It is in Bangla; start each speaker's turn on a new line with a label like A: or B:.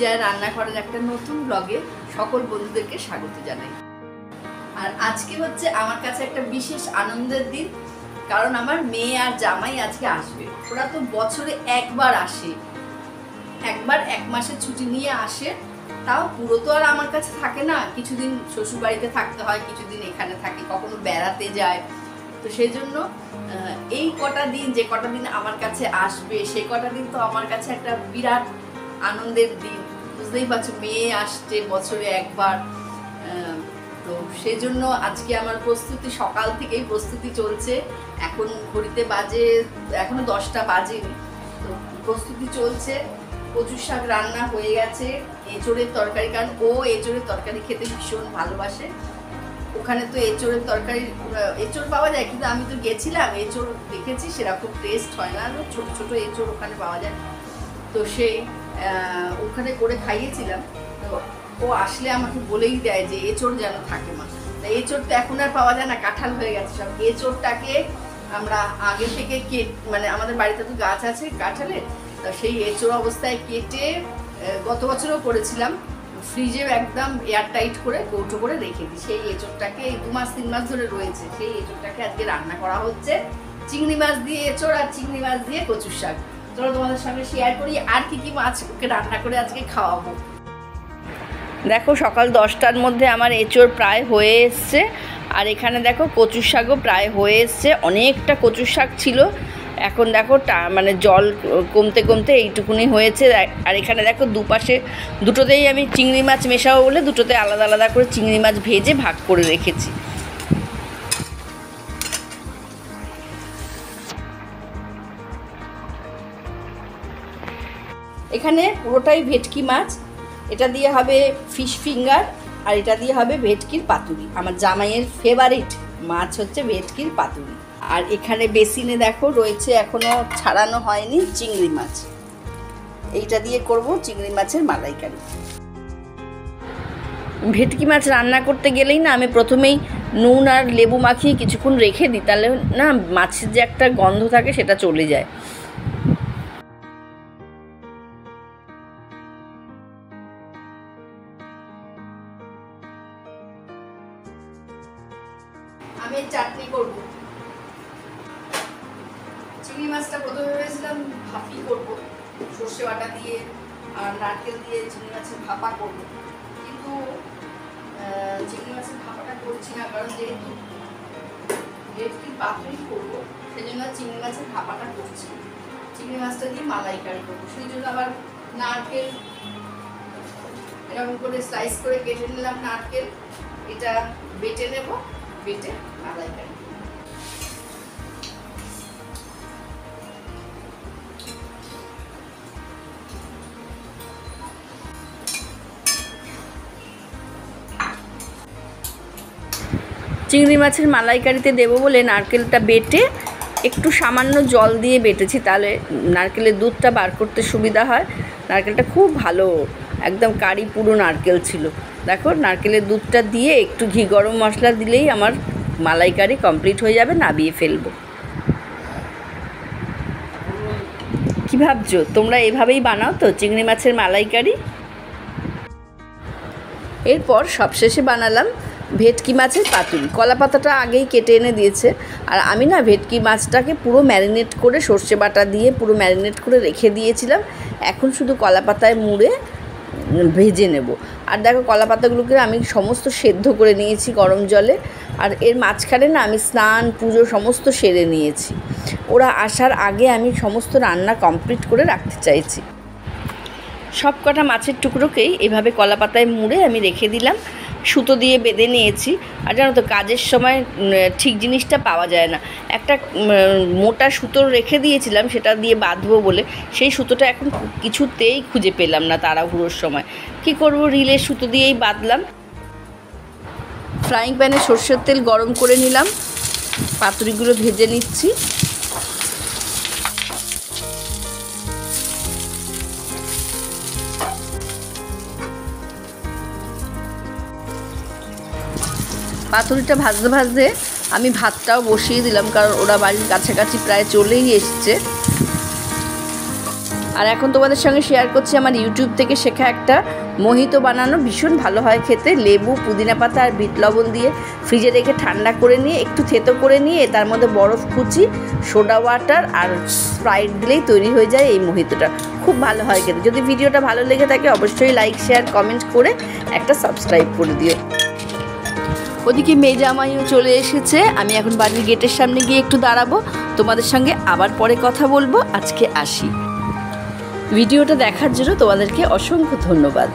A: বিজয় রান্নাঘরের একটা নতুন ব্লগে সকল বন্ধুদেরকে স্বাগত জানাই। আর আজকে হচ্ছে আমার কাছে একটা বিশেষ আনন্দের দিন, কারণ আমার মেয়ে আর জামাই আজকে আসবে। ওরা তো বছরে একবার আসে, একবার এক মাসের ছুটি নিয়ে আসে। তাও পুরো তো আর আমার কাছে থাকে না, কিছুদিন শ্বশুর বাড়িতে থাকতে হয়, কিছুদিন এখানে থাকে, কখনো বেড়াতে যায়। তো সেই জন্য এই কটা দিন, যে কটা দিন আমার কাছে আসবে, সে কটা দিন তো আমার কাছে একটা বিরাট আনন্দের দিন। বুঝতেই পারছো, মেয়ে আসছে বছরে একবার। তো সেই জন্য আজকে আমার প্রস্তুতি, সকাল থেকেই প্রস্তুতি চলছে। এখন ঘড়িতে বাজে, এখনো 10টা বাজেনি, তো প্রস্তুতি চলছে। কচুর শাক রান্না হয়ে গেছে, এঁচোড়ের তরকারি, কারণ ও এঁচোড়ের তরকারি খেতে ভীষণ ভালোবাসে। ওখানে তো এঁচোড়ের তরকারি, এঁচোড় পাওয়া যায়, কিন্তু আমি তো গেছিলাম, এঁচোড় দেখেছি সেরকম টেস্ট হয় না, ছোট ছোট এঁচোড় ওখানে পাওয়া যায়। তো সেই ওখানে করে খাইয়েছিলাম। তো ও আসলে আমাকে বলেই দেয় যে এঁচোড় যেন থাকে মা। এঁচোড় তো এখন আর পাওয়া যায় না, কাঁঠাল হয়ে গেছে সব। এঁচোড়টাকে আমরা আগে থেকে মানে আমাদের বাড়িতে তো গাছ আছে কাঁঠালের, তো সেই এঁচোড় অবস্থায় কেটে গত বছরও করেছিলাম, ফ্রিজে একদম এয়ারটাইট করে কৌটো করে রেখে দিই। সেই এঁচোড়টাকে 2 মাস 3 মাস ধরে রয়েছে, সেই এঁচোড়টাকে আজকে রান্না করা হচ্ছে। চিংড়ি মাছ দিয়ে এঁচোড় আর চিংড়ি মাছ দিয়ে কচুর শাক। চলো তোমাদের সঙ্গে শেয়ার করি আর কি কি মাছ ওকে রান্না করে আজকে খাওয়াবো। দেখো, সকাল 10টার মধ্যে আমার এঁচোড় প্রায় হয়ে এসছে, আর এখানে দেখো কচুর শাকও প্রায় হয়ে এসছে। অনেকটা কচুর শাক ছিল, এখন দেখো মানে জল কমতে কমতে এইটুকুনি হয়েছে। আর এখানে দেখো দুপাশে দুটোতেই আমি চিংড়ি মাছ মেশাবো বলে দুটোতে আলাদা আলাদা করে চিংড়ি মাছ ভেজে ভাগ করে রেখেছি। এখানে পুরোটাই ভেটকি মাছ, এটা দিয়ে হবে ফিশ ফিঙ্গার, আর এটা দিয়ে হবে ভেটকির পাতুরি। আমার জামাইয়ের ফেভারিট মাছ হচ্ছে ভেটকির পাতুরি। আর এখানে বেসিনে দেখো রয়েছে, এখনো ছাড়ানো হয়নি চিংড়ি মাছ, এইটা দিয়ে করব চিংড়ি মাছের মালাইকারি। ভেটকি মাছ রান্না করতে গেলেই না আমি প্রথমেই নুন আর লেবু মাখিয়ে কিছুক্ষণ রেখে দিই, তাহলে না মাছের যে একটা গন্ধ থাকে সেটা চলে যায়। আমি চাটনি করব। চিংড়ি মাছটা প্রথমে ভেবেছিলাম ভাপি করব, সর্ষে বাটা দিয়ে আর নারকেল দিয়ে চিংড়ি মাছের ভাপা করব, কিন্তু চিংড়ি মাছের ভাপাটা করছি না, কারণ যেহেতু ভেটকির পাতুরি করবো সেই জন্য চিংড়ি মাছের ভাপাটা করছি। চিংড়ি মাছটা দিয়ে মালাইকারি করবো, সেই জন্য আবার নারকেল এরকম করে স্লাইস করে কেটে নিলাম। নারকেল এটা বেটে নেব, বেটে মালাইকারি। চিংড়ি মাছের মালাইকারিতে দেবো বলে নারকেলটা বেটে একটু সামান্য জল দিয়ে বেটেছি, তাহলে নারকেলের দুধটা বার করতে সুবিধা হয়। নারকেলটা খুব ভালো, একদম কারি পুরো নারকেল ছিল। দেখো, নারকেলের দুধটা দিয়ে একটু ঘি গরম মশলা দিলেই আমার মালাইকারি কমপ্লিট হয়ে যাবে, নাবিয়ে ফেলবো। কী ভাবছো তোমরা, এভাবেই বানাও তো চিংড়ি মাছের মালাইকারি? এরপর সবশেষে বানালাম ভেটকি মাছের পাতুরি। কলা পাতাটা আগেই কেটে এনে দিয়েছে, আর আমি না ভেটকি মাছটাকে পুরো ম্যারিনেট করে সর্ষে বাটা দিয়ে পুরো ম্যারিনেট করে রেখে দিয়েছিলাম। এখন শুধু কলা পাতায় মুড়ে ভেজে নেব। আর দেখো, কলা পাতাগুলোকে আমি সমস্ত সেদ্ধ করে নিয়েছি গরম জলে, আর এর মাঝখানে না আমি স্নান পুজো সমস্ত সেরে নিয়েছি। ওরা আসার আগে আমি সমস্ত রান্না কমপ্লিট করে রাখতে চাইছি। সব কটা মাছের টুকরোকেই এভাবে কলা পাতায় মুড়ে আমি রেখে দিলাম, সুতো দিয়ে বেঁধে নিয়েছি। আর জানো তো, কাজের সময় ঠিক জিনিসটা পাওয়া যায় না। একটা মোটা সুতো রেখে দিয়েছিলাম সেটা দিয়ে বাঁধবো বলে, সেই সুতোটা এখন কিছুতেই খুঁজে পেলাম না তাড়াহুড়োর সময়। কি করব, রিলের সুতো দিয়েই বাঁধলাম। ফ্রাইং প্যানে সরষের তেল গরম করে নিলাম, পাতুরিগুলো ভেজে নিচ্ছি। পাতুরিটা ভাজতে ভাজতে আমি ভাতটাও বসিয়ে দিলাম, কারণ ওরা বাড়ির কাছাকাছি প্রায় চলেই এসছে। আর এখন তোমাদের সঙ্গে শেয়ার করছি আমার ইউটিউব থেকে শেখা একটা মোহিতো বানানো, ভীষণ ভালো হয় খেতে। লেবু, পুদিনা পাতা আর বিট লবণ দিয়ে ফ্রিজে রেখে ঠান্ডা করে নিয়ে একটু থেতো করে নিয়ে তার মধ্যে বরফ কুচি, সোডা ওয়াটার আর স্প্রাইট দিলেই তৈরি হয়ে যায় এই মোহিতোটা। খুব ভালো হয় খেতে। যদি ভিডিওটা ভালো লেগে থাকে অবশ্যই লাইক, শেয়ার, কমেন্ট করে একটা সাবস্ক্রাইব করে দিও। ওদিকে মেয়ে জামাইও চলে এসেছে। আমি এখন বাড়ির গেটের সামনে গিয়ে একটু দাঁড়াবো, তোমাদের সঙ্গে আবার পরে কথা বলবো। আজকে আসি। ভিডিওটা দেখার জন্য তোমাদেরকে অসংখ্য ধন্যবাদ।